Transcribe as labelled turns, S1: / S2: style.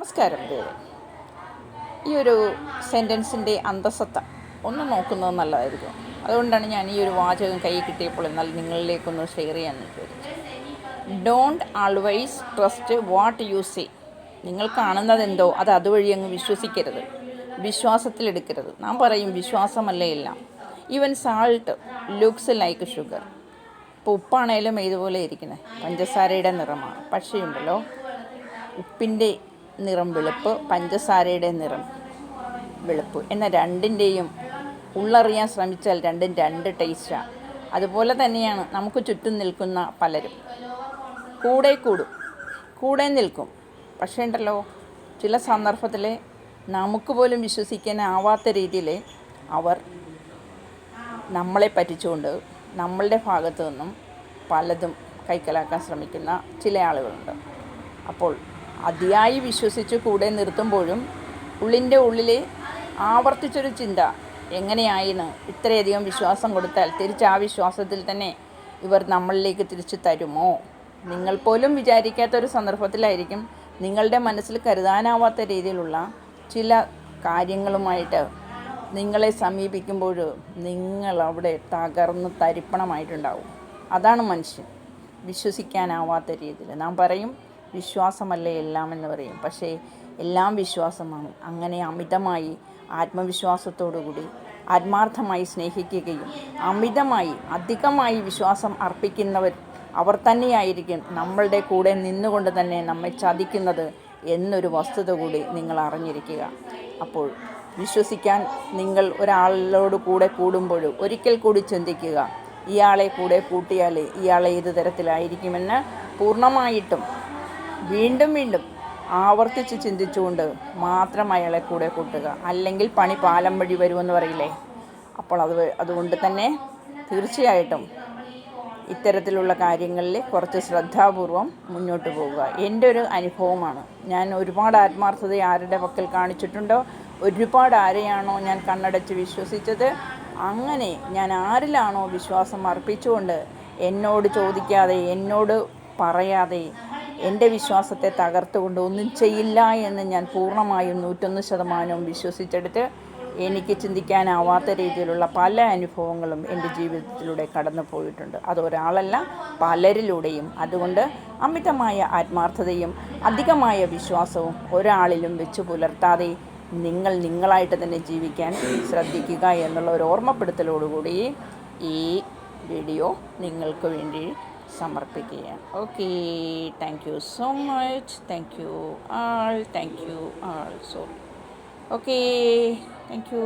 S1: നമസ്കാരം ദേവേ. ഈ ഒരു സെൻറ്റൻസിൻ്റെ അന്തസത്ത ഒന്ന് നോക്കുന്നത് നല്ലതായിരിക്കും. അതുകൊണ്ടാണ് ഞാൻ ഈ ഒരു വാചകം കയ്യിൽ കിട്ടിയപ്പോൾ എന്നാൽ നിങ്ങളിലേക്കൊന്ന് ഷെയർ ചെയ്യാൻ വിചാരിച്ചു. Don't always trust what you say. നിങ്ങൾ കാണുന്നതെന്തോ അത് അതുവഴി അങ്ങ് വിശ്വസിക്കരുത്, വിശ്വാസത്തിലെടുക്കരുത്. നാം പറയും വിശ്വാസമല്ലേ എല്ലാം. Even salt looks like sugar. ഇപ്പോൾ ഉപ്പാണേലും ഇതുപോലെ ഇരിക്കുന്നത് പഞ്ചസാരയുടെ നിറമാണ്. പക്ഷേ ഉണ്ടല്ലോ, ഉപ്പിൻ്റെ നിറം വെളുപ്പ്, പഞ്ചസാരയുടെ നിറം വെളുപ്പ് എന്ന രണ്ടിൻ്റെയും ഉള്ളറിയാൻ ശ്രമിച്ചാൽ രണ്ടും രണ്ട് ടേസ്റ്റാണ്. അതുപോലെ തന്നെയാണ് നമുക്ക് ചുറ്റും നിൽക്കുന്ന പലരും. കൂടെ നിൽക്കും. പക്ഷേ ഉണ്ടല്ലോ, ചില സന്ദർഭത്തിൽ നമുക്ക് പോലും വിശ്വസിക്കാനാവാത്ത രീതിയിൽ അവർ നമ്മളെ പറ്റിച്ചുകൊണ്ട് നമ്മളുടെ ഭാഗത്തു നിന്നും പലതും കൈക്കലാക്കാൻ ശ്രമിക്കുന്ന ചില ആളുകളുണ്ട്. അപ്പോൾ അതിയായി വിശ്വസിച്ച് കൂടെ നിർത്തുമ്പോഴും ഉള്ളിൻ്റെ ഉള്ളിൽ ആവർത്തിച്ചൊരു ചിന്ത, എങ്ങനെയായിന്ന് ഇത്രയധികം വിശ്വാസം കൊടുത്താൽ തിരിച്ച് ആ വിശ്വാസത്തിൽ തന്നെ ഇവർ നമ്മളിലേക്ക് തിരിച്ചു തരുമോ? നിങ്ങൾ പോലും വിചാരിക്കാത്തൊരു സന്ദർഭത്തിലായിരിക്കും നിങ്ങളുടെ മനസ്സിൽ കരുതാനാവാത്ത രീതിയിലുള്ള ചില കാര്യങ്ങളുമായിട്ട് നിങ്ങളെ സമീപിക്കുമ്പോൾ നിങ്ങൾ അവിടെ തകർന്ന് തരിപ്പണമായിട്ടുണ്ടാവും. അതാണ് മനുഷ്യൻ, വിശ്വസിക്കാനാവാത്ത രീതിയിൽ. നാം പറയും വിശ്വാസമല്ലേ എല്ലാം എന്ന് പറയും. പക്ഷേ എല്ലാം വിശ്വാസമാണ്. അങ്ങനെ അമിതമായി ആത്മവിശ്വാസത്തോടുകൂടി ആത്മാർത്ഥമായി സ്നേഹിക്കുകയും അധികമായി വിശ്വാസം അർപ്പിക്കുന്നവർ അവർ തന്നെയായിരിക്കും നമ്മളുടെ കൂടെ നിന്നുകൊണ്ട് തന്നെ നമ്മെ ചതിക്കുന്നത് എന്നൊരു വസ്തുത കൂടി നിങ്ങൾ അറിഞ്ഞിരിക്കുക. അപ്പോൾ വിശ്വസിക്കാൻ നിങ്ങൾ ഒരാളോട് കൂടെ കൂടുമ്പോൾ ഒരിക്കൽ കൂടി ചിന്തിക്കുക, ഇയാളെ കൂടെ കൂട്ടിയാൽ ഇയാളെ ഏത് തരത്തിലായിരിക്കുമെന്ന് പൂർണ്ണമായിട്ടും വീണ്ടും ആവർത്തിച്ച് ചിന്തിച്ചുകൊണ്ട് മാത്രം അയാളെ കൂടെ കൂട്ടുക. അല്ലെങ്കിൽ പണി പാലം വഴി വരുമെന്ന് പറയില്ലേ. അപ്പോൾ അതുകൊണ്ട് തന്നെ തീർച്ചയായിട്ടും ഇത്തരത്തിലുള്ള കാര്യങ്ങളിൽ കുറച്ച് ശ്രദ്ധാപൂർവം മുന്നോട്ട് പോവുക. എൻ്റെ ഒരു അനുഭവമാണ്. ഞാൻ ഒരുപാട് ആത്മാർത്ഥത ആരുടെ പക്കൽ കാണിച്ചിട്ടുണ്ടോ, ഒരുപാട് ആരെയാണോ ഞാൻ കണ്ണടച്ച് വിശ്വസിച്ചത്, അങ്ങനെ ഞാൻ ആരിലാണോ വിശ്വാസം അർപ്പിച്ചുകൊണ്ട് എന്നോട് ചോദിക്കാതെ എന്നോട് പറയാതെ എൻ്റെ വിശ്വാസത്തെ തകർത്തുകൊണ്ട് ഒന്നും ചെയ്യില്ല എന്ന് ഞാൻ പൂർണ്ണമായും 101% വിശ്വസിച്ചെടുത്ത് എനിക്ക് ചിന്തിക്കാനാവാത്ത രീതിയിലുള്ള പല അനുഭവങ്ങളും എൻ്റെ ജീവിതത്തിലൂടെ കടന്നു പോയിട്ടുണ്ട്. അതൊരാളല്ല, പലരിലൂടെയും. അതുകൊണ്ട് അമിതമായ ആത്മാർത്ഥതയും അധികമായ വിശ്വാസവും ഒരാളിലും വെച്ച് പുലർത്താതെ നിങ്ങൾ നിങ്ങളായിട്ട് തന്നെ ജീവിക്കാൻ ശ്രദ്ധിക്കുക എന്നുള്ള ഒരു ഓർമ്മപ്പെടുത്തലോടുകൂടി ഈ വീഡിയോ നിങ്ങൾക്ക് വേണ്ടി സമർപ്പിക്കുകയാണ്. Okay, thank you so much. Thank you all. Sorry. Okay, thank you.